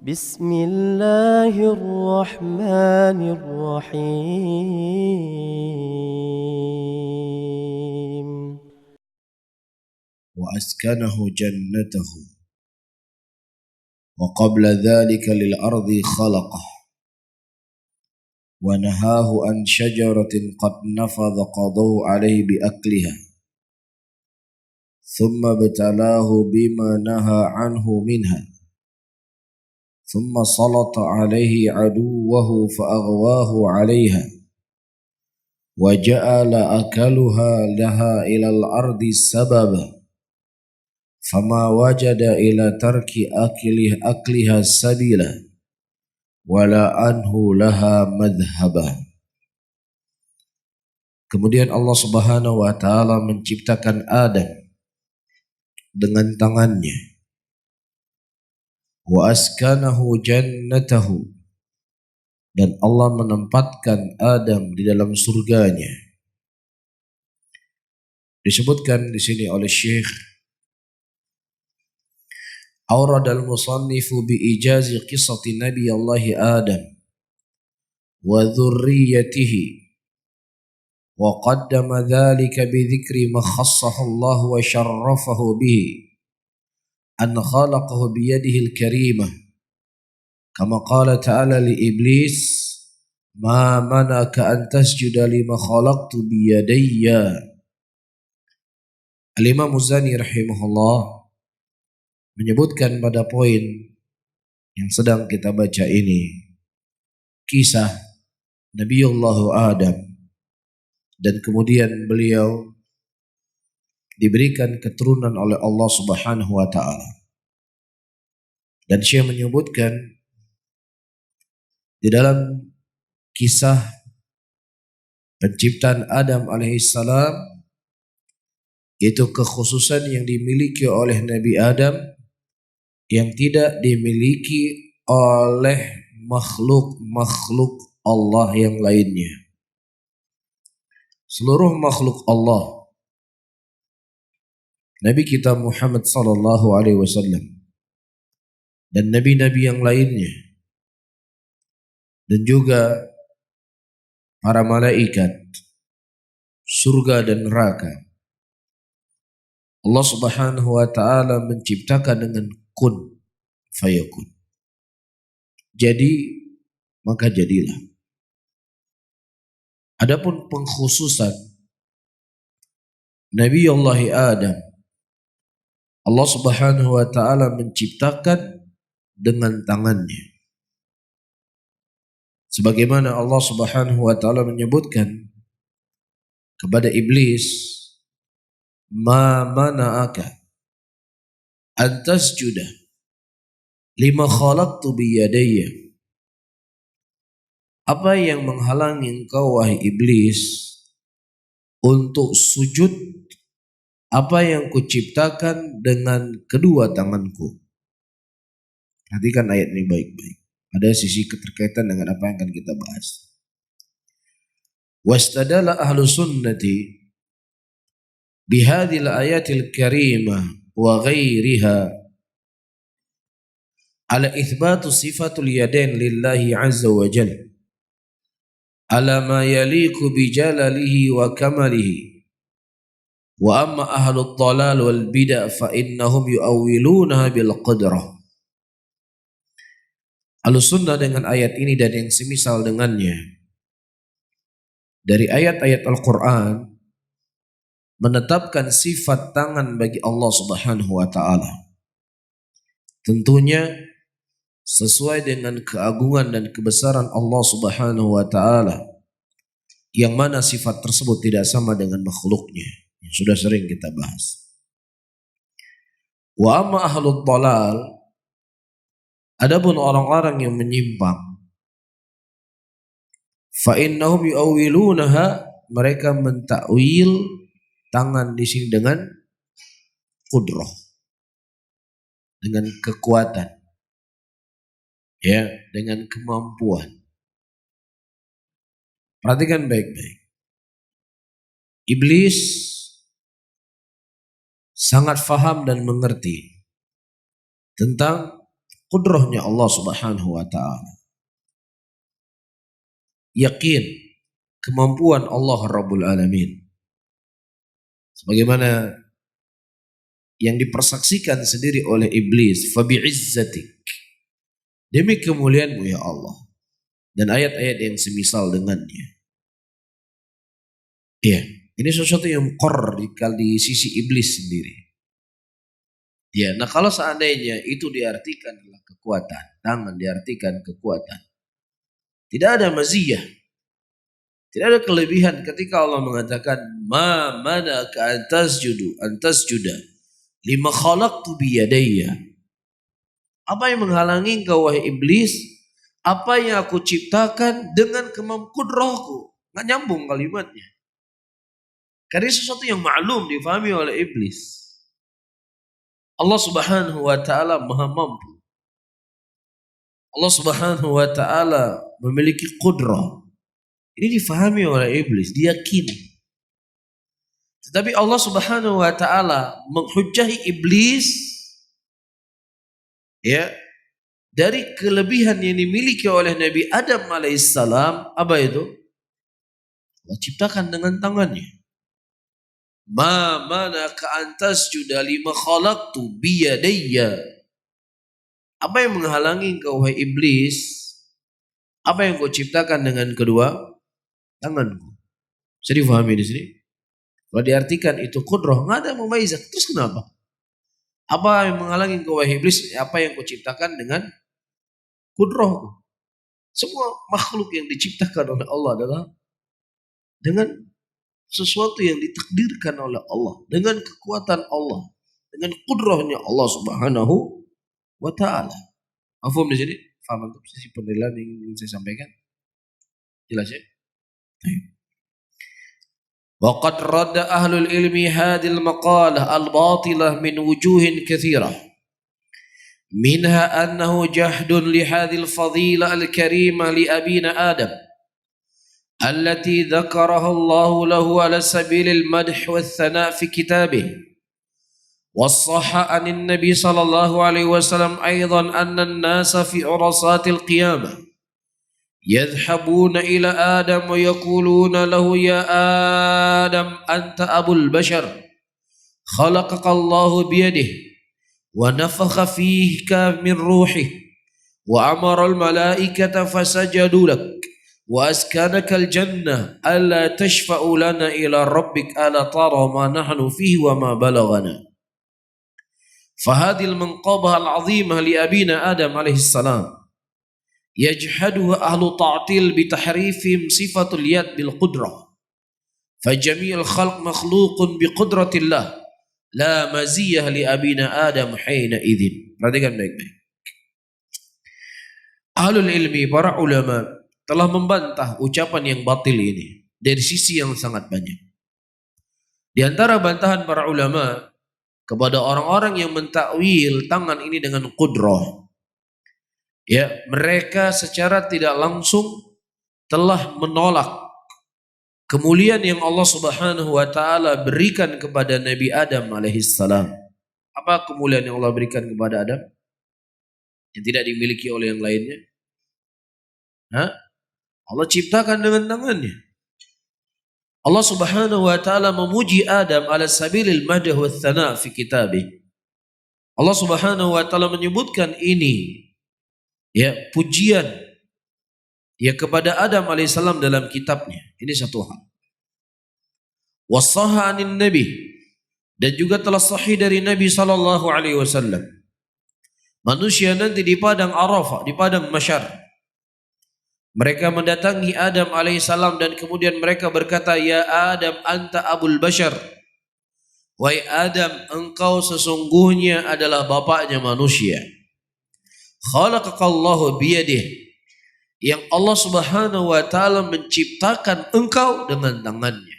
بسم الله الرحمن الرحيم وأسكنه جنته وقبل ذلك للأرض خلقه ونهاه عن شجرة قد نفذ قضاه عليه بأكلها ثم ابتلاه بما نهى عنه منها ثم سلط عليه عدوه فأغواه عليها وجعل أكلها لها إلى الأرض سببا فما وجد إلى ترك أكلها سبيلا ولا أنه لها مذهبا. Kemudian Allah Subhanahu wa taala menciptakan Adam dengan tangannya. Wa askanahu jannatahu, dan Allah menempatkan Adam di dalam surganya. Disebutkan di sini oleh Syekh Awrad al-musannifu bi ijazi qissati Nabi Allah Adam wa dhurriyyatihi wa qaddama dhalika bi dhikri ma khassahu Allah wa syarrafahu bihi an khalaqahu bi yadihi al-karimah kama qala ta'ala li iblis ma manaka an tasjuda lima khalaqtu bi yadayya. Al-Imam Muzani rahimahullah menyebutkan pada poin yang sedang kita baca ini kisah Nabiullah Adam, dan kemudian beliau diberikan keturunan oleh Allah Subhanahu wa taala. Dan Syekh menyebutkan di dalam kisah penciptaan Adam alaihissalam, itu kekhususan yang dimiliki oleh Nabi Adam yang tidak dimiliki oleh makhluk-makhluk Allah yang lainnya. Seluruh makhluk Allah, Nabi kita Muhammad sallallahu alaihi wasallam dan nabi-nabi yang lainnya, dan juga para malaikat, surga dan neraka, Allah Subhanahu wa taala menciptakan dengan kun fayakun. Jadi maka jadilah. Adapun pengkhususan Nabi Allah Adam, Allah Subhanahu wa taala menciptakan dengan tangannya. Sebagaimana Allah Subhanahu wa taala menyebutkan kepada iblis, ma mana'aka an tasjuda lima khalaqtu biyadayya. Apa yang menghalangi engkau wahai iblis untuk sujud apa yang kuciptakan dengan kedua tanganku? Perhatikan ayat ini baik-baik. Ada sisi keterkaitan dengan apa yang akan kita bahas. Wastadala ahlu sunnati bihadil ayatil karimah wa ghairiha ala ithbatu sifatul yadain lillahi azza wa jalla ala ma yaliku bijalalihi wa kamalihi. Wa amma ahlul dhalal wal bid'ah fa innahum yu'awwilunaha bil qadrah. Ahlussunnah dengan ayat ini dan yang semisal dengannya dari ayat-ayat Al-Quran menetapkan sifat tangan bagi Allah Subhanahu wa taala. Tentunya sesuai dengan keagungan dan kebesaran Allah Subhanahu wa taala, yang mana sifat tersebut tidak sama dengan makhluknya, yang sudah sering kita bahas. Wa amma ahlul dhalal, adapun orang-orang yang menyimpang, fa innahum yu'awwilunaha, mereka mentakwil tangan di sini dengan qudrah, dengan kekuatan, ya, dengan kemampuan. Perhatikan baik-baik. Iblis sangat faham dan mengerti tentang kudrahnya Allah Subhanahu wa taala. Yakin kemampuan Allah Rabbul Alamin. Sebagaimana yang dipersaksikan sendiri oleh iblis, fabi'izzatik, demi kemuliaanmu ya Allah, dan ayat-ayat yang semisal dengannya. Iya, ini sesuatu yang muqarrar di sisi iblis sendiri. Ya, nah kalau seandainya itu diartikan adalah kekuatan, tangan diartikan kekuatan, tidak ada maziyah, tidak ada kelebihan ketika Allah mengatakan ma manaka antasjuda lima khalaqtu biyadayya. Apa yang menghalangi engkau wahai iblis? Apa yang aku ciptakan dengan kemampuan rohku? Nggak nyambung kalimatnya. Karena sesuatu yang maklum difahami oleh iblis. Allah Subhanahu wa taala Maha mampu. Allah Subhanahu wa taala memiliki qudrah. Ini difahami oleh iblis, diyakini. Tetapi Allah Subhanahu wa taala menghujjahi iblis ya dari kelebihan yang dimiliki oleh Nabi Adam alaihissalam. Apa itu? Allah ciptakan dengan tangannya. Ma manaka antasjuda lima khalaqtu biyadayya. Apa yang menghalangi engkau wahai iblis? Apa yang kau ciptakan dengan kedua tanganku? Bisa difahami di sini? Kalau diartikan itu qudrah, nggak ada mumaizah. Terus kenapa? Apa yang menghalangi engkau wahai iblis? Apa yang kau ciptakan dengan qudrahku? Semua makhluk yang diciptakan oleh Allah adalah dengan sesuatu yang ditakdirkan oleh Allah, dengan kekuatan Allah, dengan qudrahnya Allah Subhanahu wa taala. Afham di sini? Faham untuk sisi penilaian yang ingin saya sampaikan? Jelas ya? Wa qad radda ahlul ilmi hadhil maqalah al-batilah min wujuhin katsirah. Minha annahu jahdun li hadhil fadilah al-karimah li abina Adam التي ذكرها الله له على سبيل المدح والثناء في كتابه. والصح عن النبي صلى الله عليه وسلم أيضا أن الناس في عرصات القيامة يذهبون إلى آدم ويقولون له يا آدم أنت أبو البشر خلقك الله بيده ونفخ فيك من روحه وأمر الملائكة فسجدوا لك وأسكنك الجنة ألا تشفع لنا إلى ربك ألا ترى ما نحن فيه وما بلغنا. فهذه المنقبة العظيمة لأبينا آدم عليه السلام يجحدها أهل تعطيل بتحريفهم صفة اليد بالقدرة. فجميع الخلق مخلوق بقدرة الله لا مزية لأبينا آدم حينئذ. Perhatikan baik-baik. Ahlul ilmi, para ulama telah membantah ucapan yang batil ini dari sisi yang sangat banyak. Di antara bantahan para ulama kepada orang-orang yang mentakwil tangan ini dengan qudrah, ya, mereka secara tidak langsung telah menolak kemuliaan yang Allah Subhanahu wa taala berikan kepada Nabi Adam alaihissalam. Apa kemuliaan yang Allah berikan kepada Adam yang tidak dimiliki oleh yang lainnya? Allah ciptakan dengan tangannya. Allah Subhanahu wa taala memuji Adam ala sabilil madh wa tsana fi kitabih. Allah Subhanahu wa taala menyebutkan ini ya pujian ya kepada Adam alaihissalam dalam kitabnya. Ini satu hal. Wassaha anin nabi, dan juga telah sahih dari Nabi sallallahu alaihi wasallam. Manusia nanti di padang Arafah, di padang Mahsyar, mereka mendatangi Adam alaihissalam dan kemudian mereka berkata, ya Adam anta abul bashar. Wahai Adam, engkau sesungguhnya adalah bapaknya manusia. Khalaqakallahu biyadih, yang Allah Subhanahu wa taala menciptakan engkau dengan tangannya.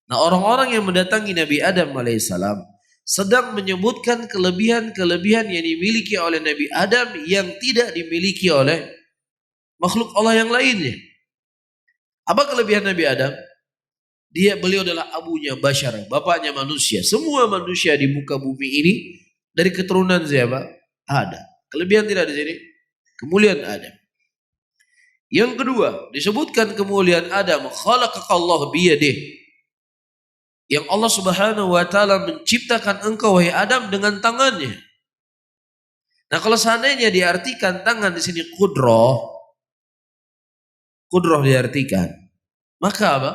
Nah, orang-orang yang mendatangi Nabi Adam alaihissalam sedang menyebutkan kelebihan-kelebihan yang dimiliki oleh Nabi Adam yang tidak dimiliki oleh makhluk Allah yang lainnya. Apa kelebihan Nabi Adam? Beliau adalah abunya bashar, bapaknya manusia. Semua manusia di muka bumi ini dari keturunan siapa? Adam. Kelebihan tidak di sini? Kemuliaan Adam. Yang kedua, disebutkan kemuliaan Adam, khalaqakallahu biyadih. Yang Allah Subhanahu wa taala menciptakan engkau wahai Adam dengan tangannya. Nah, kalau seandainya diartikan tangan di sini qudrah diartikan, maka apa?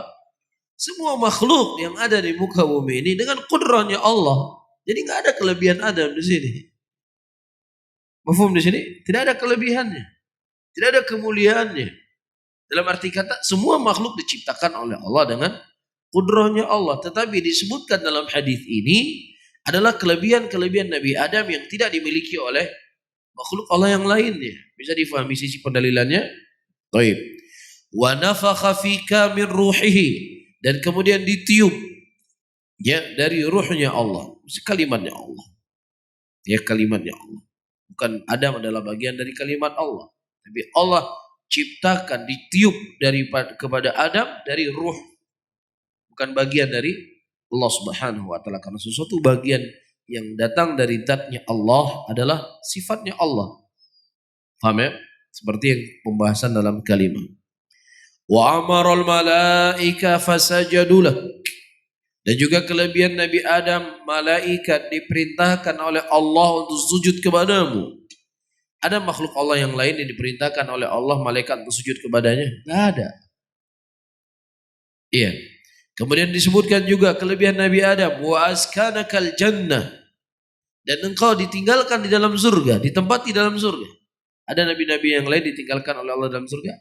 Semua makhluk yang ada di muka bumi ini dengan qudrahnya Allah. Jadi nggak ada kelebihan Adam di sini. Mafhum di sini? Tidak ada kelebihannya. Tidak ada kemuliaannya. Dalam arti kata, semua makhluk diciptakan oleh Allah dengan qudrahnya Allah. Tetapi disebutkan dalam hadis ini adalah kelebihan-kelebihan Nabi Adam yang tidak dimiliki oleh makhluk Allah yang lainnya. Bisa difahami sisi pendalilannya? Baik. Wa nafakha fika min ruhihi, dan kemudian ditiup ya dari ruhnya Allah. Kalimatnya Allah. Ya, kalimatnya Allah. Bukan Adam adalah bagian dari kalimat Allah. Tapi Allah ciptakan, ditiup kepada Adam dari ruh. Bukan bagian dari Allah Subhanahu wa taala. Karena sesuatu bagian yang datang dari zatnya Allah adalah sifatnya Allah. Paham ya? Seperti yang pembahasan dalam kalimat. Wa amaral malaika fasajadu lak. Dan juga kelebihan Nabi Adam, malaikat diperintahkan oleh Allah untuk sujud kepadamu. Ada makhluk Allah yang lain yang diperintahkan oleh Allah malaikat untuk sujud kepadanya? Tidak ada. Iya. Kemudian disebutkan juga kelebihan Nabi Adam, wa askanakal jannah. Dan engkau ditinggalkan di dalam surga, ditempati dalam surga. Ada nabi-nabi yang lain ditinggalkan oleh Allah dalam surga?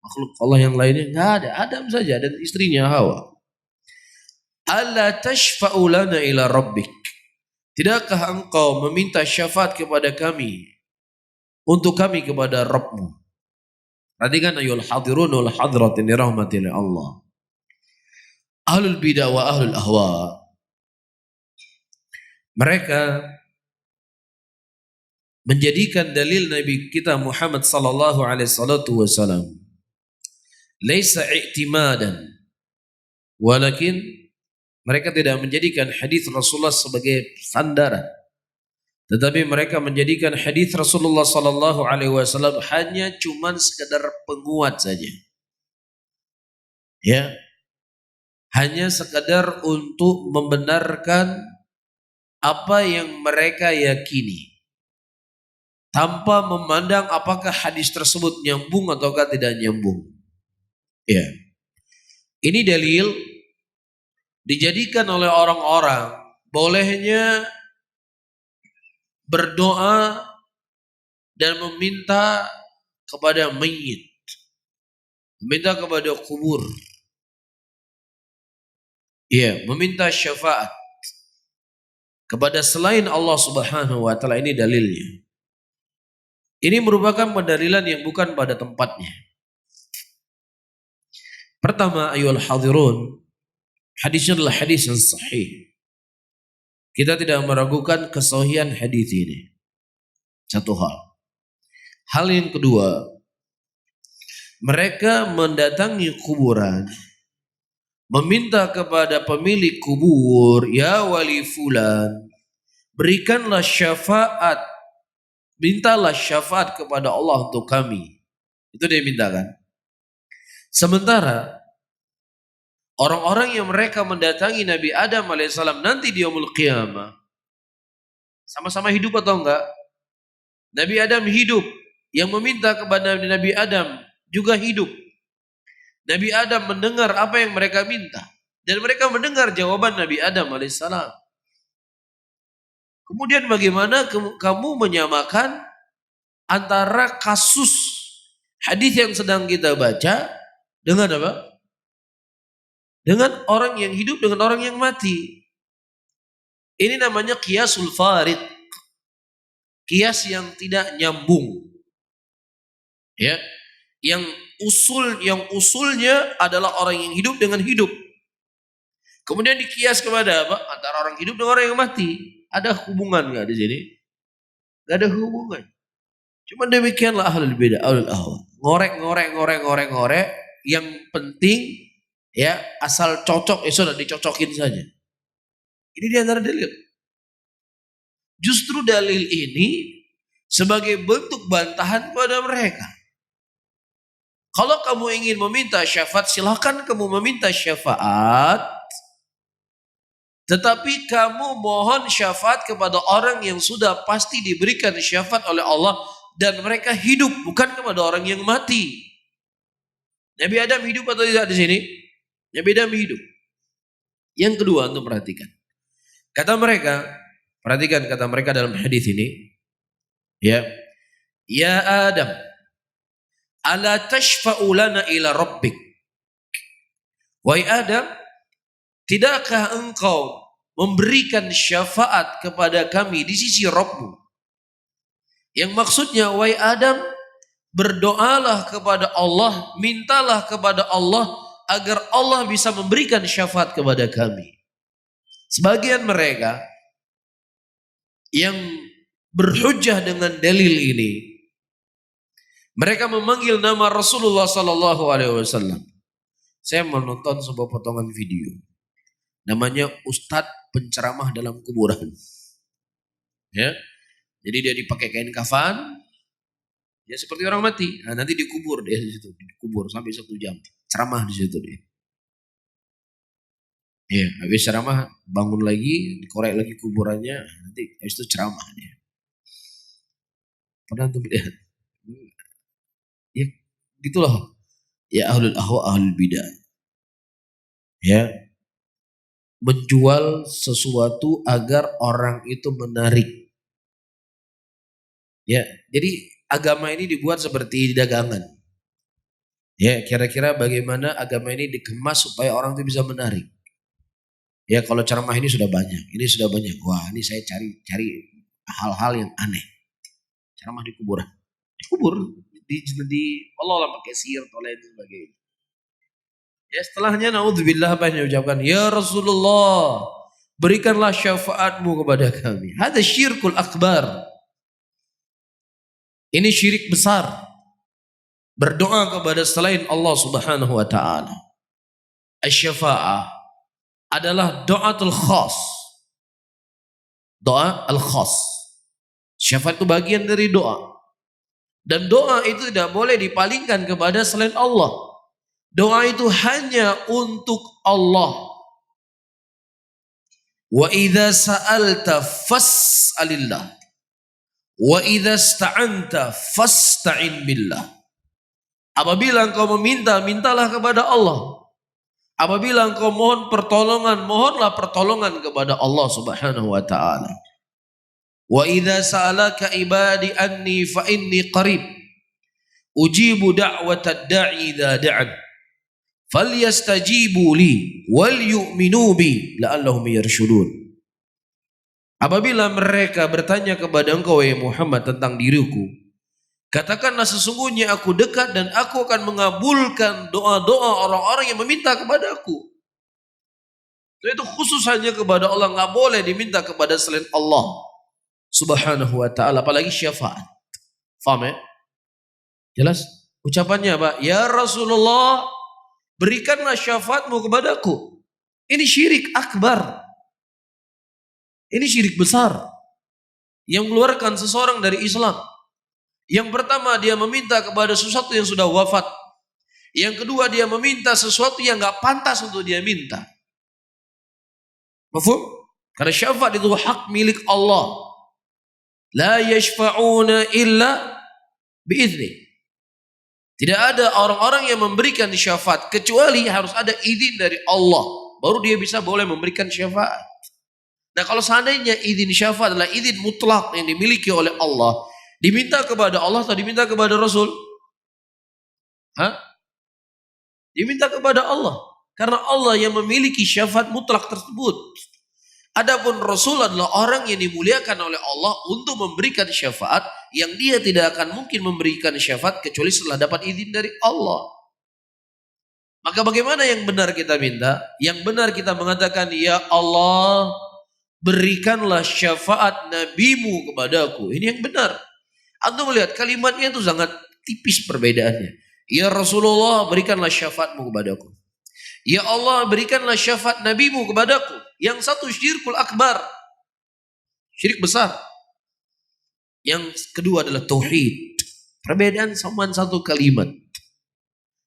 Makhluk Allah yang lainnya enggak ada. Adam saja dan istrinya Hawa. Alla tashfa'u lana ila rabbik. Tidakkah engkau meminta syafaat kepada kami, untuk kami kepada Rabbmu? Perhatikan ayol hadirun wal hadirat yang dirahmati oleh Allah. Ahlul bidah wa ahlul ahwa, mereka menjadikan dalil Nabi kita Muhammad sallallahu alaihi wasallam laisa i'timadan, walakin mereka tidak menjadikan hadis Rasulullah sebagai sandaran, tetapi mereka menjadikan hadis Rasulullah sallallahu alaihi wasallam hanya cuman sekedar penguat saja. Ya. Hanya sekadar untuk membenarkan apa yang mereka yakini, tanpa memandang apakah hadis tersebut nyambung ataukah tidak nyambung. Ya. Ini dalil dijadikan oleh orang-orang bolehnya berdoa dan meminta kepada mayit, meminta kepada kubur. Ya, meminta syafaat kepada selain Allah Subhanahu wa taala, ini dalilnya. Ini merupakan pendalilan yang bukan pada tempatnya. Pertama, ayyuhal hadirun, hadisnya adalah hadis yang sahih. Kita tidak meragukan kesahihan hadis ini. Satu hal. Hal yang kedua, mereka mendatangi kuburan, meminta kepada pemilik kubur, ya wali fulan, berikanlah syafaat, mintalah syafaat kepada Allah untuk kami. Itu dia mintakan. Sementara orang-orang yang mereka mendatangi Nabi Adam alaihissalam nanti di yaumul qiyamah, sama-sama hidup atau enggak? Nabi Adam hidup, yang meminta kepada Nabi Adam juga hidup. Nabi Adam mendengar apa yang mereka minta, dan mereka mendengar jawaban Nabi Adam alaihissalam. Kemudian bagaimana kamu menyamakan antara kasus hadis yang sedang kita baca dengan apa? Dengan orang yang hidup dengan orang yang mati. Ini namanya qiyasul farid. Qiyas yang tidak nyambung. Ya. Yang usulnya adalah orang yang hidup dengan hidup. Kemudian dikias kepada apa? Antara orang hidup dengan orang yang mati. Ada hubungan nggak di sini? Nggak ada hubungan. Cuma demikianlah ahlul bidah, ahlul ahwa. Ngorek. Yang penting ya asal cocok, ya sudah dicocokin saja. Ini di antara dalil. Justru dalil ini sebagai bentuk bantahan kepada mereka. Kalau kamu ingin meminta syafaat, silahkan kamu meminta syafaat. Tetapi kamu mohon syafaat kepada orang yang sudah pasti diberikan syafaat oleh Allah dan mereka hidup, bukan kepada orang yang mati. Nabi Adam hidup atau tidak di sini? Nabi Adam hidup. Yang kedua, untuk perhatikan. Kata mereka, perhatikan kata mereka dalam hadis ini. Ya Adam, ala tashfa'u lana ila rabbik. Wahai Adam, tidakkah engkau memberikan syafaat kepada kami di sisi Rabbmu? Yang maksudnya, wahai Adam, berdoalah kepada Allah, mintalah kepada Allah agar Allah bisa memberikan syafaat kepada kami. Sebagian mereka yang berhujjah dengan dalil ini, mereka memanggil nama Rasulullah sallallahu alaihi wasallam. Saya menonton sebuah potongan video. Namanya Ustadz Penceramah dalam Kuburan. Ya. Jadi dia dipakai kain kafan, ya seperti orang mati. Nah, nanti dikubur dia di situ, dikubur sampai 1 jam. Ceramah di situ dia. Ya, habis ceramah bangun lagi, dikorek lagi kuburannya, nanti habis itu ceramah dia. Pernah tuh lihat? Ya, gitulah. Ya ahlul ahwa ahlul bidah. Ya. Menjual sesuatu agar orang itu menarik. Ya, jadi agama ini dibuat seperti dagangan. Ya, kira-kira bagaimana agama ini dikemas supaya orang itu bisa menarik. Ya, kalau ceramah ini sudah banyak, ini sudah banyak. Wah, ini saya cari hal-hal yang aneh. Ceramah di kuburan, dikubur, di Allah pakai sihir atau lain sebagainya. Ya, setelahnya naudzubillah apa yang diucapkan? Ya Rasulullah, berikanlah syafaatmu kepada kami. Hada syirkul akbar. Ini syirik besar. Berdoa kepada selain Allah Subhanahu wa taala. Asy-syafa'ah adalah doatul khas. Doa al-khas. Syafaat itu bagian dari doa. Dan doa itu tidak boleh dipalingkan kepada selain Allah. Doa itu hanya untuk Allah. Wa idza sa'alta fas'alillah. Wa idza ista'anta fasta'in billah. Apabila engkau meminta, mintalah kepada Allah. Apabila engkau mohon pertolongan, mohonlah pertolongan kepada Allah Subhanahu wa taala. Wa idza sa'alaka ibadi anni fa inni qarib. Ujibu da'watad da'i idza da'an. Falyastajibu li wal yu'minu bi la'allahum yarshudun. Apabila mereka bertanya kepada engkau wahai Muhammad tentang diriku, katakanlah sesungguhnya aku dekat dan aku akan mengabulkan doa-doa orang-orang yang meminta kepadaku. Itu khusus hanya kepada Allah, nggak boleh diminta kepada selain Allah Subhanahu wa taala, apalagi syafaat. Faham ya? Jelas? Ucapannya apa? Ya Rasulullah, berikanlah syafaatmu kepadaku. Ini syirik akbar. Ini syirik besar yang mengeluarkan seseorang dari Islam. Yang pertama, dia meminta kepada sesuatu yang sudah wafat. Yang kedua, dia meminta sesuatu yang gak pantas untuk dia minta. Mafhum? Karena syafaat itu hak milik Allah. La yashfa'una illa bi'izni. Tidak ada orang-orang yang memberikan syafaat kecuali harus ada izin dari Allah. Baru dia bisa boleh memberikan syafaat. Nah, kalau seandainya izin syafaat adalah izin mutlak yang dimiliki oleh Allah, diminta kepada Allah atau diminta kepada Rasul? Diminta kepada Allah. Karena Allah yang memiliki syafaat mutlak tersebut. Adapun Rasul adalah orang yang dimuliakan oleh Allah untuk memberikan syafaat yang dia tidak akan mungkin memberikan syafaat kecuali setelah dapat izin dari Allah. Maka bagaimana yang benar kita minta? Yang benar kita mengatakan, ya Allah, berikanlah syafaat nabimu kepadaku. Ini yang benar. Antum melihat kalimatnya itu sangat tipis perbedaannya. Ya Rasulullah, berikanlah syafaatmu kepadaku. Ya Allah, berikanlah syafaat nabimu kepadaku. Yang satu syirkul akbar. Syirik besar. Yang kedua adalah tauhid. Perbedaan cuma satu kalimat.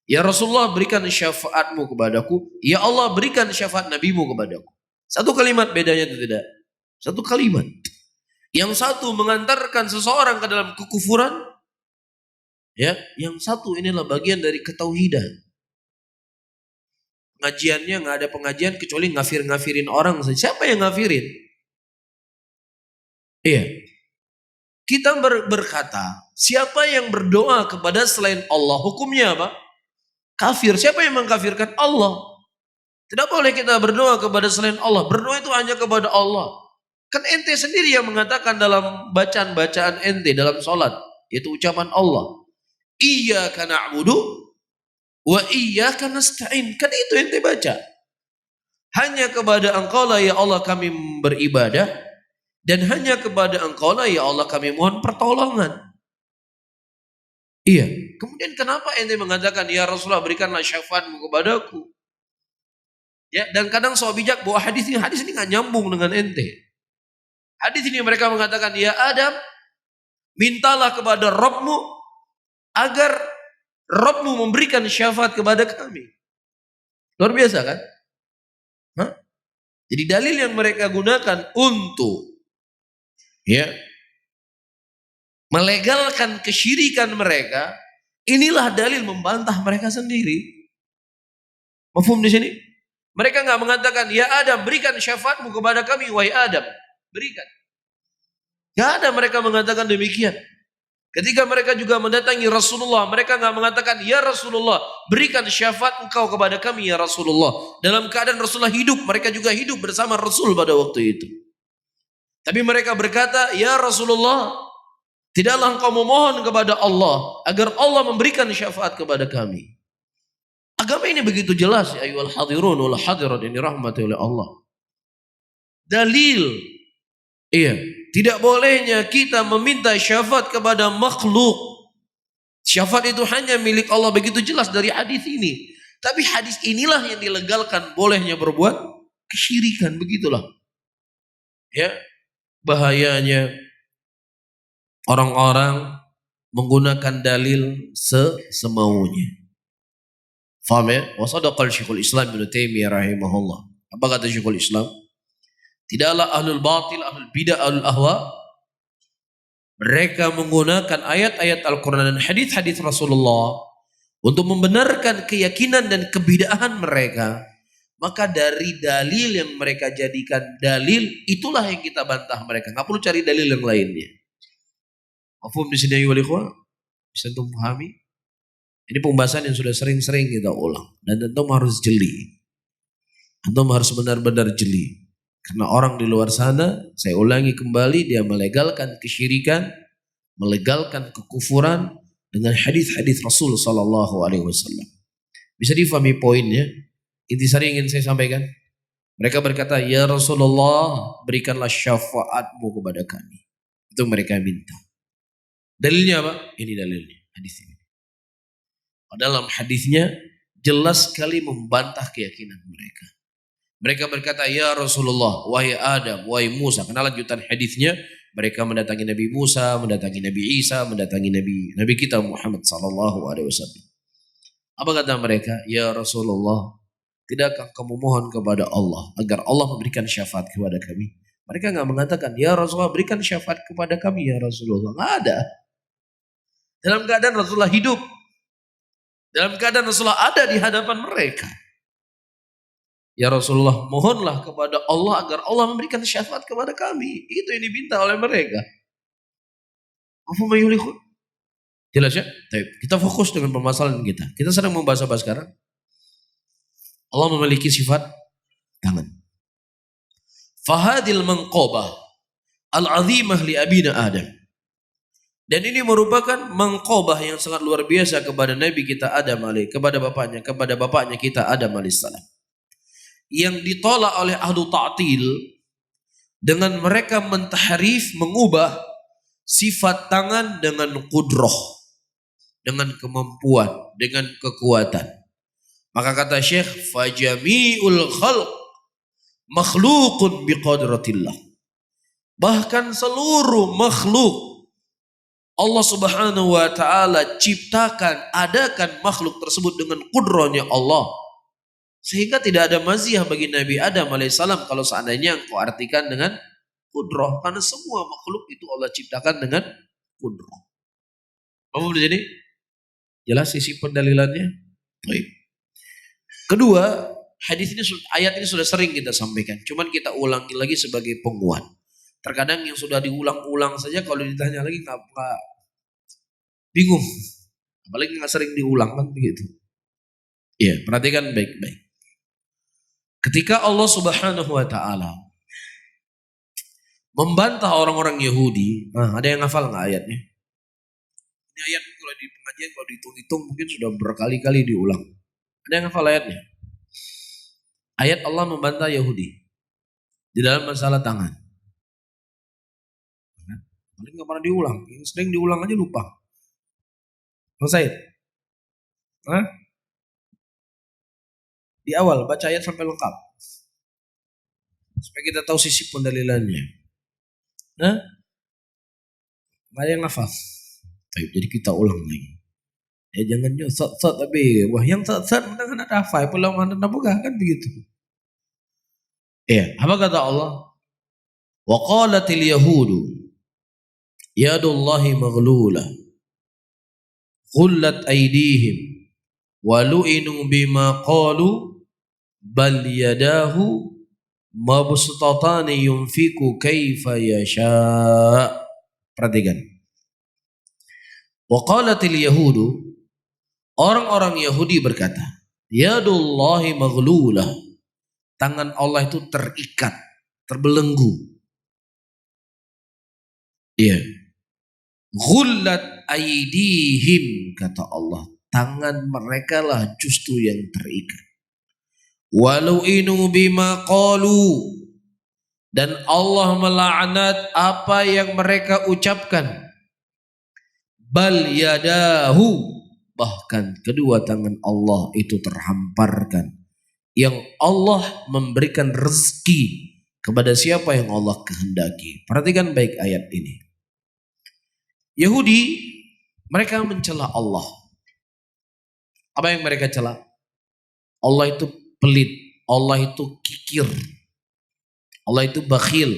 Ya Rasulullah, berikan syafaatmu kepadaku. Ya Allah, berikan syafaat nabimu kepadaku. Satu kalimat bedanya itu tidak. Satu kalimat. Yang satu mengantarkan seseorang ke dalam kekufuran. Ya, yang satu inilah bagian dari ketauhidan. Pengajiannya nggak ada pengajian kecuali ngafir-ngafirin orang. Siapa yang ngafirin? Iya. Kita berkata, siapa yang berdoa kepada selain Allah, hukumnya apa? Kafir. Siapa yang mengkafirkan? Allah. Tidak boleh kita berdoa kepada selain Allah. Berdoa itu hanya kepada Allah. Kan ente sendiri yang mengatakan dalam bacaan-bacaan ente dalam sholat. Yaitu ucapan Allah. Iyyaka na'budu wa iyyaka nasta'in. Kan itu ente baca. Hanya kepada Engkau lah ya Allah kami beribadah. Dan hanya kepada Engkau lah ya Allah kami mohon pertolongan. Iya. Kemudian kenapa ente mengatakan ya Rasulullah berikanlah syafaatmu kepadaku? Ya, dan kadang soal bijak bahwa hadis ini nggak nyambung dengan ente. Hadis ini mereka mengatakan ya Adam, mintalah kepada Rabbmu agar Rabbmu memberikan syafaat kepada kami. Luar biasa kan? Hah? Jadi dalil yang mereka gunakan untuk ya melegalkan kesyirikan mereka, inilah dalil membantah mereka sendiri. Mafhum di sini? Mereka nggak mengatakan, ya Adam berikan syafaatmu kepada kami, wahai Adam. Berikan. Nggak ada mereka mengatakan demikian. Ketika mereka juga mendatangi Rasulullah, mereka nggak mengatakan, ya Rasulullah berikan syafaat engkau kepada kami ya Rasulullah. Dalam keadaan Rasulullah hidup, mereka juga hidup bersama Rasul pada waktu itu. Tapi mereka berkata, ya Rasulullah, tidaklah engkau memohon kepada Allah agar Allah memberikan syafaat kepada kami. Agama ini begitu jelas ya ayyuhal hadirun wal hadirat ini rahmati oleh Allah. Dalil. Iya, tidak bolehnya kita meminta syafaat kepada makhluk. Syafaat itu hanya milik Allah, begitu jelas dari hadis ini. Tapi hadis inilah yang dilegalkan bolehnya berbuat kesyirikan, begitulah. Ya, bahayanya orang-orang menggunakan dalil semaunya. Faham ya? Wa sadaqal Syekhul Islam Ibnu Taimiyah rahimahullah. Apa kata Syekhul Islam? Tidaklah ahlul batil, ahlul bidah, ahlul ahwa mereka menggunakan ayat-ayat Al-Quran dan hadis-hadis Rasulullah untuk membenarkan keyakinan dan kebidahan mereka. Maka dari dalil yang mereka jadikan dalil, itulah yang kita bantah mereka. Nggak perlu cari dalil yang lainnya. Mafhum di sini wal ikhwah? Bisa untuk memahami? Ini pembahasan yang sudah sering-sering kita ulang. Dan tentu harus jeli. Antum harus benar-benar jeli. Karena orang di luar sana, saya ulangi kembali, dia melegalkan kesyirikan, melegalkan kekufuran dengan hadis-hadis Rasul sallallahu alaihi wasallam. Bisa difahami poinnya? Intisari ingin saya sampaikan. Mereka berkata, ya Rasulullah, berikanlah syafaatmu kepada kami. Itu mereka minta. Dalilnya apa? Ini dalilnya, hadis ini. Dalam hadisnya jelas sekali membantah keyakinan mereka. Mereka berkata, ya Rasulullah, wahai Adam, wahai Musa. Karena lanjutan hadisnya, mereka mendatangi Nabi Musa, mendatangi Nabi Isa, mendatangi Nabi kita Muhammad sallallahu alaihi wasallam. Apa kata mereka? Ya Rasulullah, tidakkah kamu mohon kepada Allah agar Allah memberikan syafaat kepada kami? Mereka nggak mengatakan, ya Rasulullah berikan syafaat kepada kami ya Rasulullah. Nggak ada. Dalam keadaan Rasulullah hidup. Dalam keadaan Rasulullah ada di hadapan mereka. Ya Rasulullah, mohonlah kepada Allah agar Allah memberikan syafaat kepada kami. Itu yang diminta oleh mereka. Jelas ya? Kita fokus dengan permasalahan kita. Kita sedang membahas apa sekarang? Allah memiliki sifat tangan. Fahadil manqabah al-azimah li abina Adam. Dan ini merupakan manqabah yang sangat luar biasa kepada Nabi kita Adam kepada bapaknya kita Adam alaihissalam. Yang ditolak oleh ahlu ta'til dengan mereka mentahrif, mengubah sifat tangan dengan qudrah, dengan kemampuan, dengan kekuatan. Maka kata Syekh, fajami'ul khalq makhluqun biqadratillah. Bahkan seluruh makhluk Allah Subhanahu wa taala ciptakan, adakan makhluk tersebut dengan kudrahnya Allah. Sehingga tidak ada maziyah bagi Nabi Adam alaihissalam kalau seandainya engkau artikan dengan kudrah. Karena semua makhluk itu Allah ciptakan dengan kudrah. Kamu jadi jelas sisi pendalilannya? Baik. Kedua, hadis ini, ayat ini sudah sering kita sampaikan. Cuman kita ulangi lagi sebagai penguat. Terkadang yang sudah diulang-ulang saja kalau ditanya lagi nggak bingung. Apalagi nggak sering diulang kan begitu. Iya, perhatikan baik-baik. Ketika Allah Subhanahu wa taala membantah orang-orang Yahudi, ada yang hafal nggak ayatnya? Ini ayat kalau di pengajian kalau dihitung-hitung mungkin sudah berkali-kali diulang. Ada yang hafal ayatnya? Ayat Allah membantah Yahudi di dalam masalah tangan. Paling nggak pernah diulang, yang sering diulang aja lupa. Mas Said, di awal baca ayat sampai lengkap supaya kita tahu sisi pendalilannya. Nggak ada yang hafal. Jadi kita ulang lagi. Ya jangan sat tapi wah yang sat mana ada hafal, pulang mana bukan kan begitu. Ya, apa kata Allah? Wa qalatil yahudu yadullahi maghlula ghullat aydihim wa lu'inu bima qalu bal yadahu mabsutatani yunfiku kaifa yasha. Perhatikan. Wa qalatil yahudu, orang-orang Yahudi berkata, yadullahi maghlulah, tangan Allah itu terikat, terbelenggu. Iya. Ghullat aydihim, kata Allah, tangan mereka lah justru yang terikat. Walau inu bima qalu, dan Allah melaknat apa yang mereka ucapkan. Bal yadahu, bahkan kedua tangan Allah itu terhamparkan. Yang Allah memberikan rezeki kepada siapa yang Allah kehendaki. Perhatikan baik ayat ini. Yahudi, mereka mencela Allah. Apa yang mereka cela? Allah itu pelit, Allah itu kikir, Allah itu bakhil.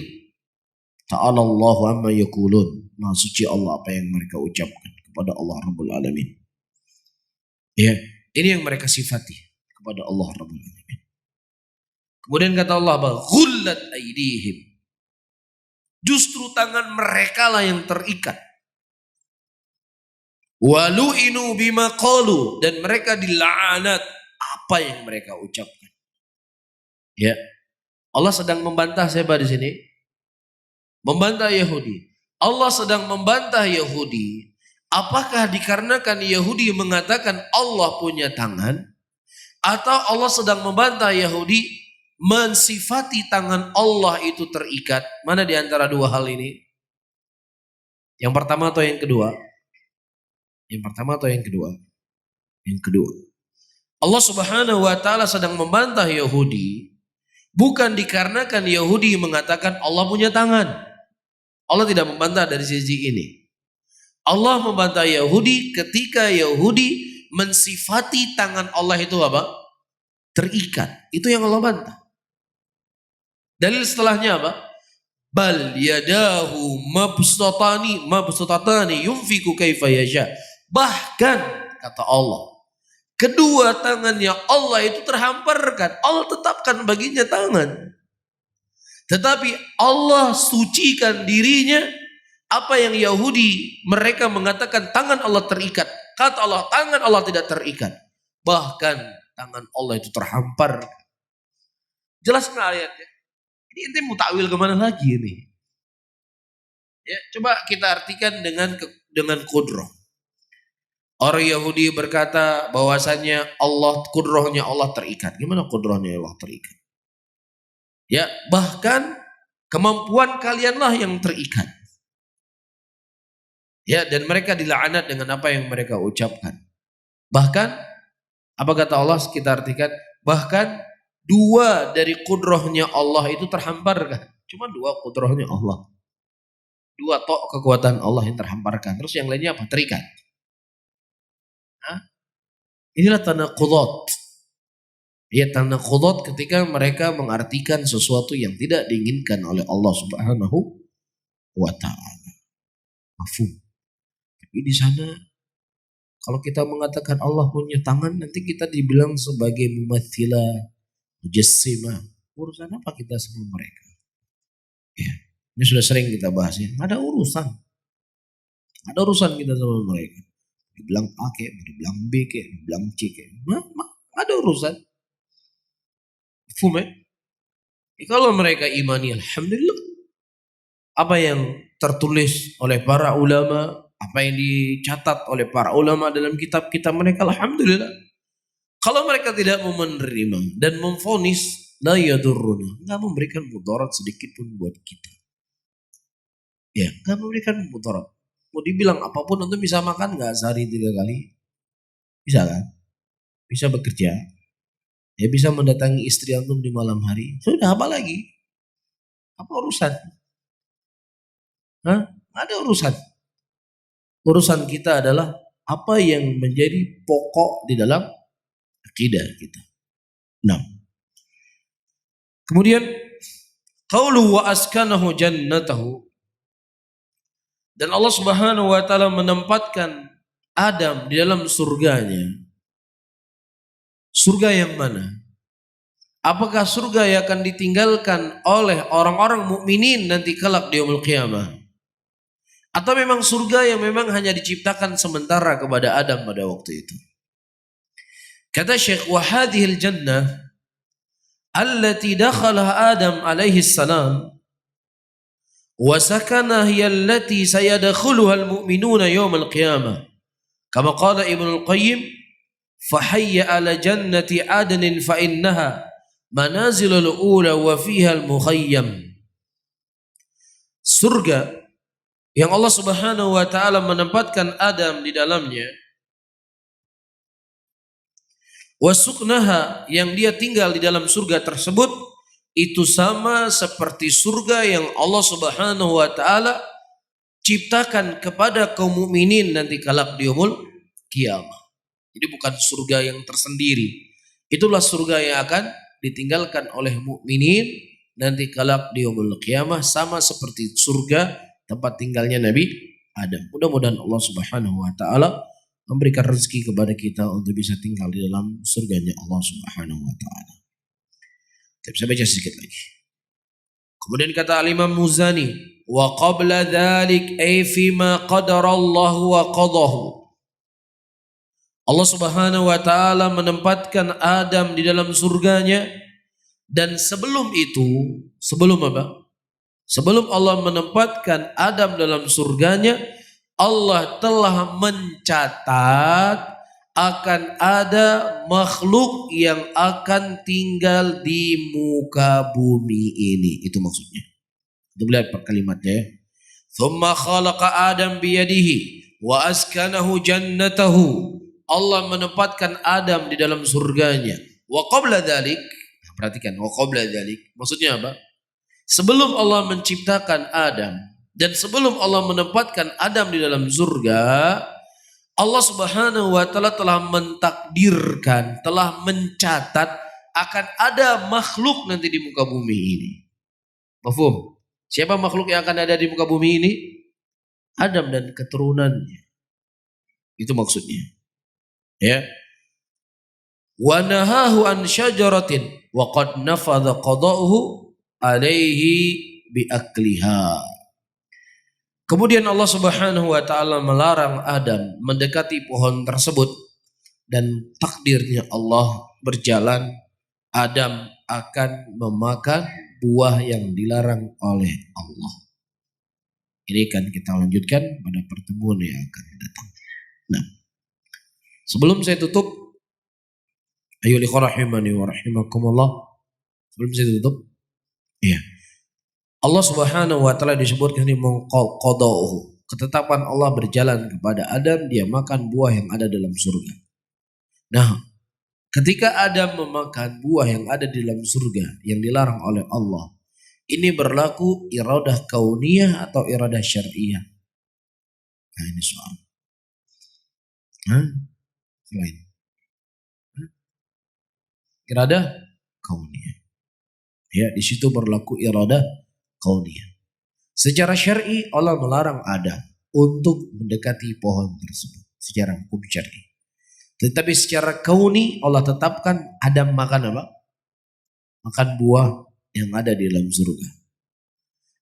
Ta'ala Allahu amma yaqulun. Maha suci Allah apa yang mereka ucapkan kepada Allah Rabbul Alamin. Ya, ini yang mereka sifati kepada Allah Rabbul Alamin. Kemudian kata Allah, ghullat aydihim, justru tangan mereka lah yang terikat. Walu'inu bima qalu, dan mereka dilaknat apa yang mereka ucapkan. Ya, Allah sedang membantah siapa di sini? Membantah Yahudi. Allah sedang membantah Yahudi. Apakah dikarenakan Yahudi mengatakan Allah punya tangan, atau Allah sedang membantah Yahudi mensifati tangan Allah itu terikat? Mana di antara dua hal ini? Yang pertama atau yang kedua? Yang pertama atau yang kedua? Yang kedua. Allah Subhanahu wa taala sedang membantah Yahudi bukan dikarenakan Yahudi mengatakan Allah punya tangan. Allah tidak membantah dari sisi ini. Allah membantah Yahudi ketika Yahudi mensifati tangan Allah itu apa? Terikat. Itu yang Allah bantah. Dalil setelahnya apa? Bal yadahu mabsutatani yunfiku kaifa yasha. Bahkan kata Allah, kedua tangannya Allah itu terhamparkan. Allah tetapkan baginya tangan. Tetapi Allah sucikan dirinya. Apa yang Yahudi mereka mengatakan tangan Allah terikat. Kata Allah, tangan Allah tidak terikat. Bahkan tangan Allah itu terhampar. Jelas nggak ayatnya? Ini ente mau takwil kemana lagi ini? Ya, coba kita artikan dengan kudrah. Orang Yahudi berkata bahwasanya Allah, kudrahnya Allah terikat. Gimana kudrahnya Allah terikat? Ya, bahkan kemampuan kalianlah yang terikat. Ya, dan mereka dilaknat dengan apa yang mereka ucapkan. Bahkan apa kata Allah, kita artikan, bahkan dua dari kudrahnya Allah itu terhamparkan. Cuma dua kudrahnya Allah. Dua tok kekuatan Allah yang terhamparkan. Terus yang lainnya apa? Terikat. Inilah tanaqudhat. Ya, tanaqudhat ketika mereka mengartikan sesuatu yang tidak diinginkan oleh Allah Subhanahu wa taala. Mafhum. Tapi di sana kalau kita mengatakan Allah punya tangan, nanti kita dibilang sebagai mumatsilah, mujassimah. Urusan apa kita sama mereka? Ya, ini sudah sering kita bahas ya. Ada urusan. Ada urusan kita sama mereka. Dibilang A kayak, dibilang B kayak, dibilang C kayak. Ada urusan. Mafhum ya? Kalau mereka imani, alhamdulillah. Apa yang tertulis oleh para ulama, apa yang dicatat oleh para ulama dalam kitab-kitab mereka, alhamdulillah. Kalau mereka tidak mau menerima dan memvonis, la yadurruna, enggak memberikan mudarat sedikit pun buat kita. Ya, enggak memberikan mudarat. Mau dibilang apapun untuk bisa makan enggak sehari 3 kali? Bisa kan? Bisa bekerja. Ya bisa mendatangi istri antum di malam hari. Sudah, apa lagi? Apa urusan? Ada urusan. Urusan kita adalah apa yang menjadi pokok di dalam akidah kita. Nah. Kemudian qaulu wa askanahu jannatahu, dan Allah Subhanahu wa taala menempatkan Adam di dalam surganya. Surga yang mana? Apakah surga yang akan ditinggalkan oleh orang-orang mukminin nanti kelak di yaumul qiyamah? Atau memang surga yang memang hanya diciptakan sementara kepada Adam pada waktu itu? Kata Syekh, wa hadhil jannah allati dakhalaha Adam alaihi salam wa sakana hiya allati sayadkhuluha al-mu'minuna yawm al-qiyamah. Kama qala Ibnu al-Qayyim, fahayya ala jannati adnin fa innaha manazilul ula wa fiha al-mukhayyam. Surga yang Allah Subhanahu wa taala menempatkan Adam di dalamnya, wasuknaha, yang dia tinggal di dalam surga tersebut, itu sama seperti surga yang Allah Subhanahu wa taala ciptakan kepada kaum mukminin nanti kelak di yaumul qiyamah. Jadi bukan surga yang tersendiri. Itulah surga yang akan ditinggalkan oleh mukminin nanti kelak di yaumul qiyamah, sama seperti surga tempat tinggalnya Nabi Adam. Mudah-mudahan Allah Subhanahu wa taala memberikan rezeki kepada kita untuk bisa tinggal di dalam surganya Allah Subhanahu wa taala. Saya baca sedikit lagi. Kemudian kata Al-Imam Muzani, wa qabla dzalik ay fi ma qadarallahu wa qadahu. Allah Subhanahu wa taala menempatkan Adam di dalam surganya, dan sebelum itu, sebelum apa? Sebelum Allah menempatkan Adam dalam surganya, Allah telah mencatat akan ada makhluk yang akan tinggal di muka bumi ini. Itu maksudnya. Kita lihat kalimatnya. Thumma khalaqa Adam biyadihi wa askanahu jannatahu. Allah menempatkan Adam di dalam surganya. Wa qabla dzalik, perhatikan, wa qabla dzalik. Maksudnya apa? Sebelum Allah menciptakan Adam dan sebelum Allah menempatkan Adam di dalam surga, Allah Subhanahu wa taala telah mentakdirkan, telah mencatat akan ada makhluk nanti di muka bumi ini. Mafhum? Siapa makhluk yang akan ada di muka bumi ini? Adam dan keturunannya. Itu maksudnya. Ya. Wa nahahu an syajaratin wa qad nafadha qada'uhu alaihi biakliha. Kemudian Allah Subhanahu wa taala melarang Adam mendekati pohon tersebut, dan takdirnya Allah berjalan, Adam akan memakan buah yang dilarang oleh Allah. Ini kan kita lanjutkan pada pertemuan yang akan datang. Nah, sebelum saya tutup, ayyuhal ikhwah rahimani wa rahimakumullah, sebelum saya tutup, ya, Allah Subhanahu wa taala disebutkan ini mengqada'uhu. Ketetapan Allah berjalan kepada Adam, dia makan buah yang ada dalam surga. Nah, ketika Adam memakan buah yang ada di dalam surga yang dilarang oleh Allah, Ini berlaku iradah kauniyah atau iradah syar'iyah? Nah ini soal. Selain. Iradah kauniyah. Ya, di situ berlaku iradah kauniyah. Secara syar'i Allah melarang Adam untuk mendekati pohon tersebut secara hukum syar'i. Tetapi secara kauni Allah tetapkan Adam makan apa? Makan buah yang ada di dalam surga.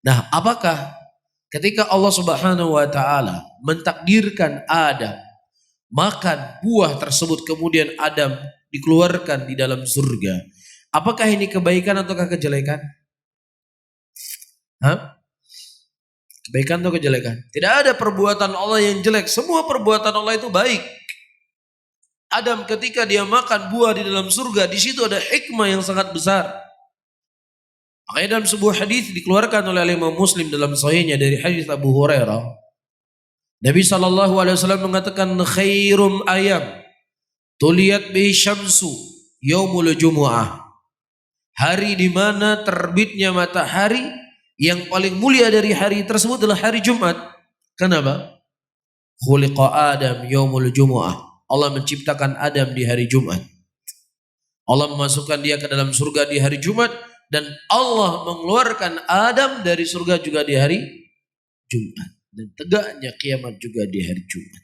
Nah, apakah ketika Allah Subhanahu wa taala mentakdirkan Adam makan buah tersebut kemudian Adam dikeluarkan di dalam surga, apakah ini kebaikan ataukah kejelekan? Kebaikan atau kejelekan? Tidak ada perbuatan Allah yang jelek, semua perbuatan Allah itu baik. Adam ketika dia makan buah di dalam surga, di situ ada hikmah yang sangat besar. Makanya dalam sebuah hadis dikeluarkan oleh Imam Muslim dalam sahihnya dari hadis Abu Hurairah, Nabi SAW mengatakan khairum ayam tuliyat bihi syamsu yaumul jumu'ah. Hari di mana terbitnya matahari yang paling mulia dari hari tersebut adalah hari Jumat. Kenapa? Khuliqa Adam yaumul jumu'ah. Allah menciptakan Adam di hari Jumat. Allah memasukkan dia ke dalam surga di hari Jumat dan Allah mengeluarkan Adam dari surga juga di hari Jumat. Dan tegaknya kiamat juga di hari Jumat.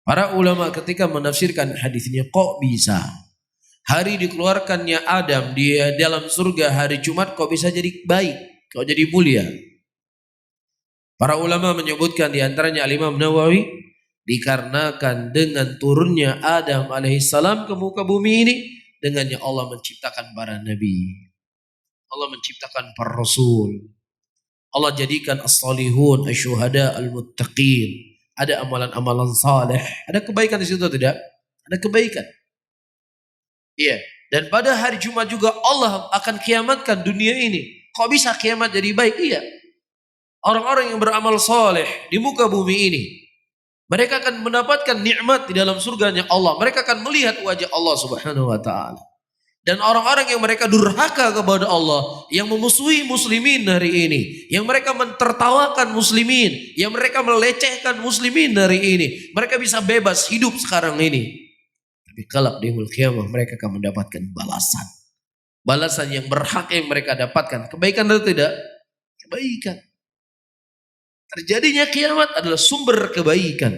Para ulama ketika menafsirkan hadis ini, kok bisa hari dikeluarkannya Adam di dalam surga hari Jumat kok bisa jadi baik, kok jadi mulia? Para ulama menyebutkan di antaranya Al-Imam Nawawi, dikarenakan dengan turunnya Adam alaihissalam ke muka bumi ini, dengannya Allah menciptakan para nabi, Allah menciptakan para rasul, Allah jadikan as-salihun, asy-syuhada, al-muttaqin. Ada amalan-amalan saleh, ada kebaikan di situ tidak? Ada kebaikan. Iya. Dan pada hari Jumat juga Allah akan kiamatkan dunia ini. Kok bisa kiamat jadi baik? Iya. Orang-orang yang beramal saleh di muka bumi ini, mereka akan mendapatkan nikmat di dalam surganya Allah. Mereka akan melihat wajah Allah Subhanahu wa taala. Dan orang-orang yang mereka durhaka kepada Allah, yang memusuhi muslimin hari ini, yang mereka mentertawakan muslimin, yang mereka melecehkan muslimin hari ini, mereka bisa bebas hidup sekarang ini. Tapi kelak di yaumul qiyamah mereka akan mendapatkan balasan. Balasan yang berhak yang mereka dapatkan. Kebaikan atau tidak? Kebaikan. Terjadinya kiamat adalah sumber kebaikan.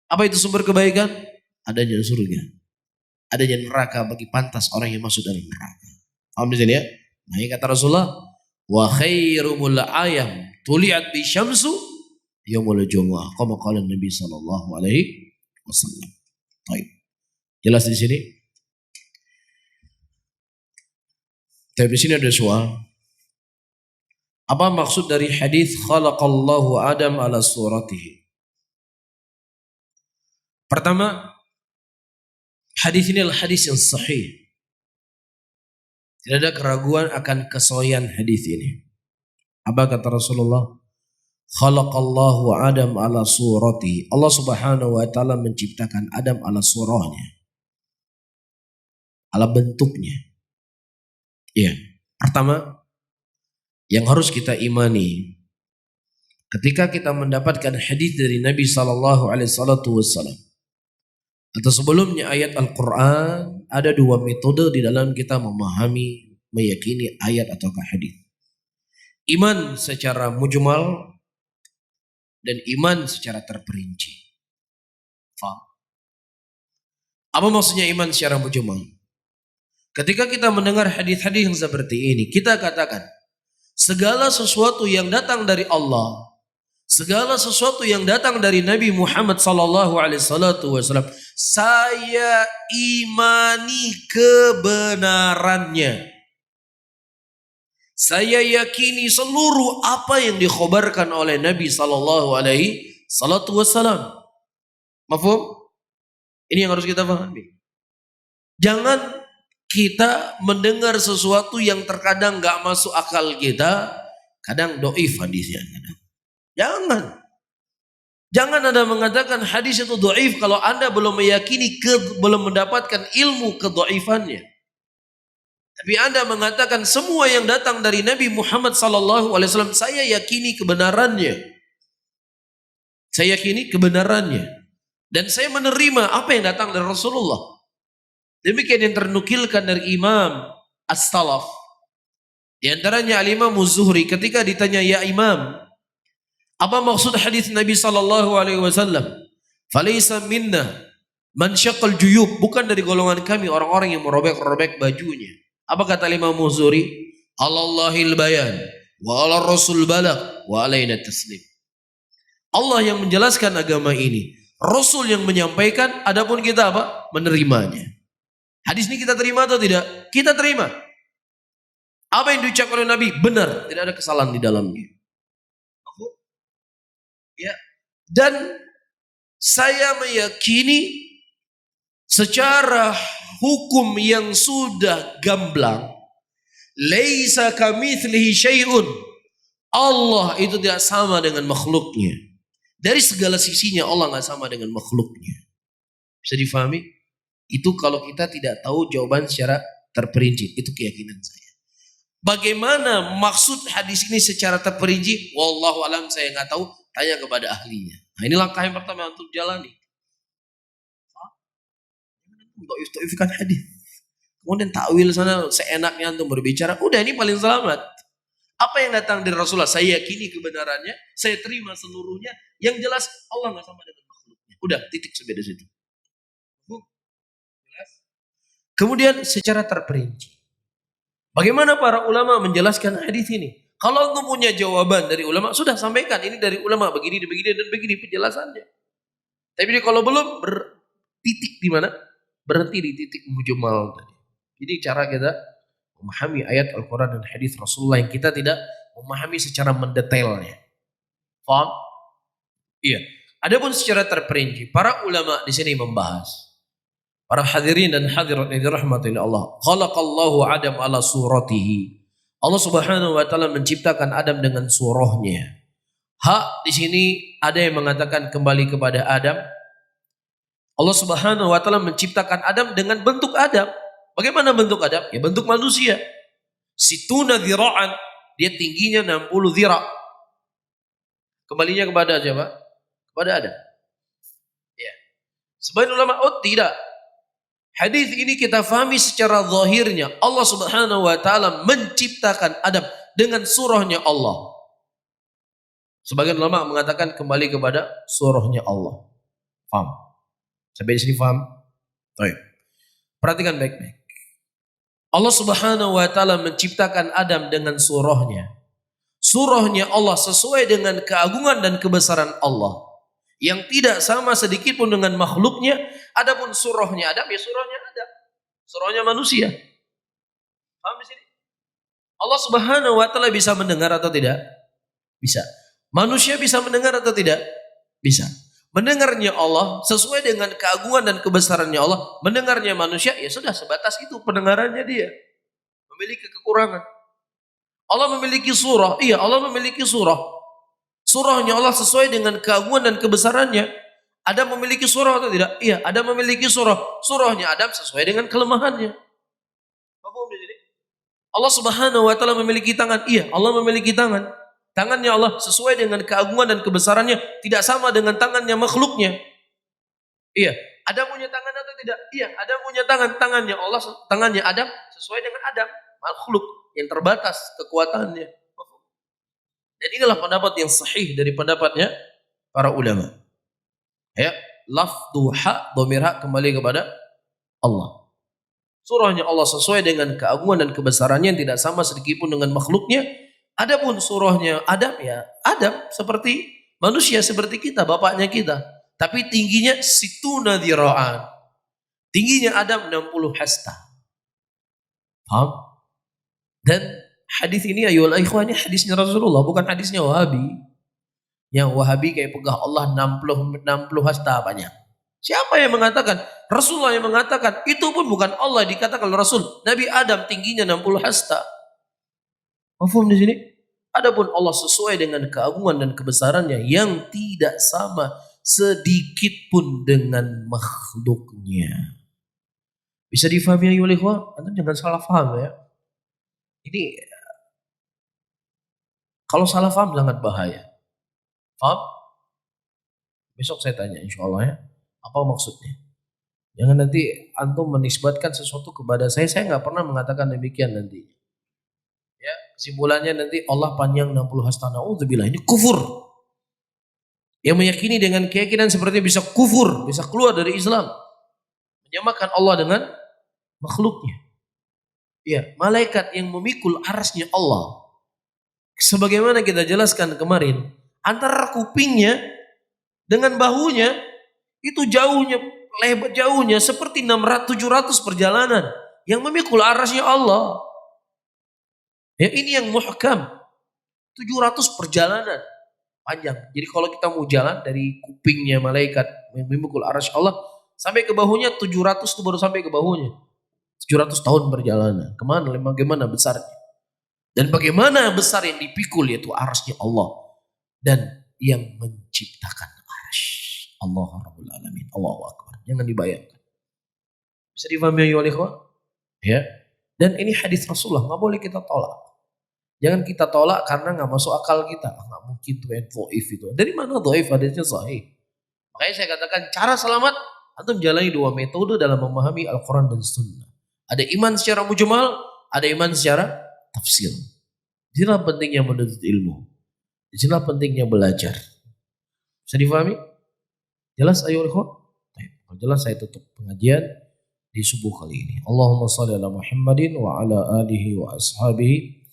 Apa itu sumber kebaikan? Adanya surga. Adanya neraka bagi pantas orang yang masuk dalam neraka. Paham di sini ya? Nah, ini kata Rasulullah, wa khairumul ayam tuliat bi syamsu yaumul jumu'ah. Kama qala Nabi sallallahu alaihi wasallam. Baik. Jelas di sini? Tapi di sini ada soal. Apa maksud dari hadis khalaqallahu Adam ala suratihi? Pertama, hadis ini adalah hadis yang sahih. Tidak ada keraguan akan kesahihan hadis ini. Apa kata Rasulullah? Khalaqallahu Adam ala suratihi. Allah Subhanahu wa taala menciptakan Adam ala surahnya. Ala bentuknya. Iya. Pertama, yang harus kita imani ketika kita mendapatkan hadis dari Nabi sallallahu alaihi wasallam atau sebelumnya ayat Al-Quran, ada dua metode di dalam kita memahami, meyakini ayat ataukah hadis. Iman secara mujmal dan iman secara terperinci. Faham? Apa maksudnya iman secara mujmal? Ketika kita mendengar hadis-hadis yang seperti ini, kita katakan segala sesuatu yang datang dari Allah, segala sesuatu yang datang dari Nabi Muhammad sallallahu alaihi wasallam, saya imani kebenarannya. Saya yakini seluruh apa yang dikhabarkan oleh Nabi sallallahu alaihi wasallam. Mafhum? Ini yang harus kita pahami. Jangan kita mendengar sesuatu yang terkadang gak masuk akal kita, kadang doif hadisnya. Jangan Anda mengatakan hadis itu doif kalau Anda belum meyakini, belum mendapatkan ilmu kedoifannya. Tapi Anda mengatakan semua yang datang dari Nabi Muhammad SAW, saya yakini kebenarannya. Saya yakini kebenarannya. Dan saya menerima apa yang datang dari Rasulullah. Demikian yang ternukilkan dari Imam As-Salaf. Di antaranya Al-Imam Az-Zuhri ketika ditanya, ya Imam, apa maksud hadis Nabi SAW? Falaysa minna man syaqqal juyub, bukan dari golongan kami orang-orang yang merobek-robek bajunya. Apa kata Imam Az-Zuhri? Allahil bayan wa ala rasul balagh wa alaina taslim. Allah yang menjelaskan agama ini, Rasul yang menyampaikan, adapun kita apa? Menerimanya. Hadis ini kita terima atau tidak? Kita terima. Apa yang diucapkan oleh Nabi benar, tidak ada kesalahan di dalamnya. Ya. Dan saya meyakini secara hukum yang sudah gamblang, laisa kamitslihi syai'un. Allah itu tidak sama dengan makhluknya. Dari segala sisinya Allah nggak sama dengan makhluknya. Bisa difahami? Itu kalau kita tidak tahu jawaban secara terperinci. Itu keyakinan saya. Bagaimana maksud hadis ini secara terperinci? Wallahu alam, saya nggak tahu. Tanya kepada ahlinya. Nah, ini langkah yang pertama untuk jalani. Untuk istifikan hadis. Kemudian takwil sana seenaknya untuk berbicara. Udah, ini paling selamat. Apa yang datang dari Rasulullah, saya yakini kebenarannya, saya terima seluruhnya. Yang jelas Allah nggak sama dengan makhluknya. Udah, titik sampai di situ. Kemudian secara terperinci, bagaimana para ulama menjelaskan hadis ini? Kalau engkau punya jawaban dari ulama, sudah sampaikan ini dari ulama begini dan begini penjelasannya. Tapi kalau belum, bertitik di mana? Berhenti di titik mujmal tadi. Jadi cara kita memahami ayat Al-Quran dan hadis Rasulullah yang kita tidak memahami secara mendetailnya. Paham? Iya. Adapun secara terperinci, para ulama di sini membahas. Para hadirin dan hadirat yang dirahmati Allah. Khalaqallahu Adam ala suratihi. Allah Subhanahu wa taala menciptakan Adam dengan surahnya. Hak di sini ada yang mengatakan kembali kepada Adam. Allah Subhanahu wa taala menciptakan Adam dengan bentuk Adam. Bagaimana bentuk Adam? Ya bentuk manusia. Situna dhira'an, dia tingginya 60 dhira'. Kembalinya kepada siapa? Kepada Adam. Ya. Sebagian ulama, tidak. Hadis ini kita fahami secara zahirnya. Allah Subhanahu wa taala menciptakan Adam dengan surahnya Allah. Sebagian ulama mengatakan kembali kepada surahnya Allah. Faham? Sampai di sini faham? Baik. Perhatikan baik-baik. Allah Subhanahu wa taala menciptakan Adam dengan surahnya. Surahnya Allah sesuai dengan keagungan dan kebesaran Allah. Yang tidak sama sedikit pun dengan makhluknya. Adapun surahnya Adam, ya surahnya Adam. Surahnya manusia. Paham di sini? Allah Subhanahu wa taala bisa mendengar atau tidak? Bisa. Manusia bisa mendengar atau tidak? Bisa. Mendengarnya Allah sesuai dengan keagungan dan kebesarannya Allah. Mendengarnya manusia, ya sudah sebatas itu pendengarannya dia. Memiliki kekurangan. Allah memiliki surah. Iya, Allah memiliki surah. Surahnya Allah sesuai dengan keagungan dan kebesarannya. Adam memiliki surah atau tidak? Iya, Adam memiliki surah. Surahnya Adam sesuai dengan kelemahannya. Paham di sini? Allah Subhanahu wa taala memiliki tangan. Iya, Allah memiliki tangan. Tangannya Allah sesuai dengan keagungan dan kebesarannya, tidak sama dengan tangannya makhluknya. Iya, Adam punya tangan atau tidak? Iya, Adam punya tangan. Tangannya Allah, tangannya Adam sesuai dengan Adam, makhluk yang terbatas kekuatannya. Dan inilah pendapat yang sahih dari pendapatnya para ulama. Ya, lafdhu hak, dhamir hak kembali kepada Allah. Surahnya Allah sesuai dengan keagungan dan kebesarannya yang tidak sama sedikit pun dengan makhluknya. Adapun surahnya Adam, ya Adam seperti manusia seperti kita, bapaknya kita. Tapi tingginya situna dhira'an. Tingginya Adam 60 hasta. Paham? Dan hadis ini ayyuhal ikhwan, ini hadisnya Rasulullah, bukan hadisnya Wahabi. Yang Wahabi kayak pegah Allah 60 hasta banyak. Siapa yang mengatakan? Rasulullah yang mengatakan. Itu pun bukan Allah dikatakan oleh Rasul. Nabi Adam tingginya 60 hasta. Mafhum di sini? Adapun Allah sesuai dengan keagungan dan kebesarannya yang tidak sama sedikit pun dengan makhluknya. Bisa difahami ayyuhal ikhwan? Anda jangan salah paham ya. Ini kalau salah paham sangat bahaya. Paham? Besok saya tanya insya Allah ya. Apa maksudnya? Jangan nanti antum menisbatkan sesuatu kepada saya nggak pernah mengatakan demikian nanti. Ya, kesimpulannya nanti Allah panjang 60 hasta. Na'udzubillah, ini kufur. Yang meyakini dengan keyakinan seperti bisa kufur, bisa keluar dari Islam. Menyamakan Allah dengan makhluknya. Ya, malaikat yang memikul arasnya Allah. Sebagaimana kita jelaskan kemarin, antara kupingnya dengan bahunya itu lebar jauhnya seperti 600-700 perjalanan yang memikul arasnya Allah. Ya, ini yang muhkam. 700 perjalanan panjang. Jadi kalau kita mau jalan dari kupingnya malaikat yang memikul arasy Allah sampai ke bahunya 700 itu baru sampai ke bahunya. 700 tahun perjalanan. Bagaimana besarnya? Dan bagaimana besar yang dipikul yaitu arasnya Allah dan yang menciptakan arasy. Allah Rabbul Alamin. Allahu Akbar. Jangan dibayangkan. Bisa difahami ya ikhwan? Ya. Dan ini hadis Rasulullah, nggak boleh kita tolak. Jangan kita tolak karena nggak masuk akal kita. Nggak mungkin tuh dhaif itu. Dari mana dhaif? Hadisnya sahih. Makanya saya katakan cara selamat atau menjalani dua metode dalam memahami Al-Quran dan Sunnah. Ada iman secara mujmal, ada iman secara tafsir. Disinilah pentingnya menuntut ilmu. Disinilah pentingnya belajar. Bisa difahami? Jelas ayo ikhwan? Kalau jelas saya tutup pengajian di subuh kali ini. Allahumma shalli ala Muhammadin wa ala alihi wa ashabihi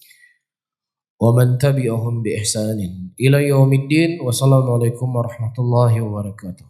ومن تبعهم بإحسان إلى يوم الدين والسلام عليكم ورحمة الله وبركاته.